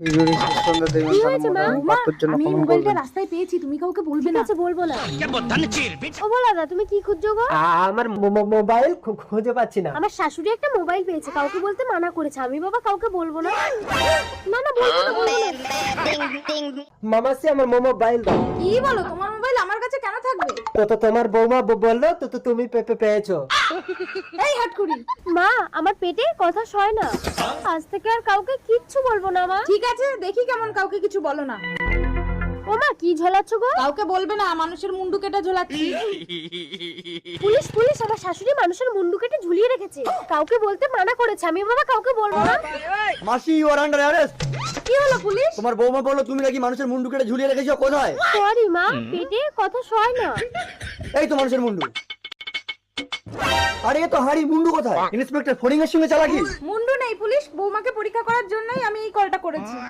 ভিডিওটি শেষ পর্যন্ত দেখবেন, কি কারণ হয়েছে মা? বাপুর জন্য আমি এই কমেন্ট মোবাইলটা করবেন। রাস্তায় পেয়েছি, তুমি কাউকে বলবে ঠিক না। আছে, বলবো না। ও বলাদা, তুমি কি খুঁজছো গো? আমার মোবাইল খুঁজে পাচ্ছি না। আমার শাশুড়ি একটা মোবাইল পেয়েছে, কাউকে বলতে মানা করেছে। আমি বাবা কাউকে বলবো না। না না, বলবো না, বলবো না। মামাসি আমার মোবাইল দাও। কি বলো, তোমার মোবাইল আমার কাছে কেন থাকবে? তো তোমার বৌমা বললো তো তুমি পেয়েছো। এই হাটকুড়ি, মা, আমার পেটে কথা সয় না। আজ থেকে আর কাউকে কিচ্ছু বলবো না মা। ঠিক আছে, দেখি কেমন কাউকে কিছু বলো না। ও মা, কি ঝোলাচ্ছ গো? কাউকে বলবে না, মানুষের মুন্ডু কেটে ঝোলাচ্ছি। পুলিশ পুলিশ, আমার শাশুড়ি মানুষের মুন্ডু কেটে ঝুলিয়ে রেখেছে, কাউকে বলতে মানা করেছে। আমি বাবা কাউকে বলবো না। মাসি ইউ আর আন্ডার অ্যারেস্ট। কি হলো পুলিশ? তোমার বৌমা বললো তুমি নাকি মানুষের মুন্ডু কেটে ঝুলিয়ে রেখেছো, কোথায়? সরি মা, পেটে কথা সয় না। এই তো মানুষের মুন্ডু। আরে এ তো হাড়ি, মুন্ডু কোথায়? ইন্সপেক্টর ফড়িং এর সঙ্গে চালাকি। মুন্ডু নেই পুলিশ, বৌমাকে পরীক্ষা করার জন্যই আমি এই কলটা করেছি।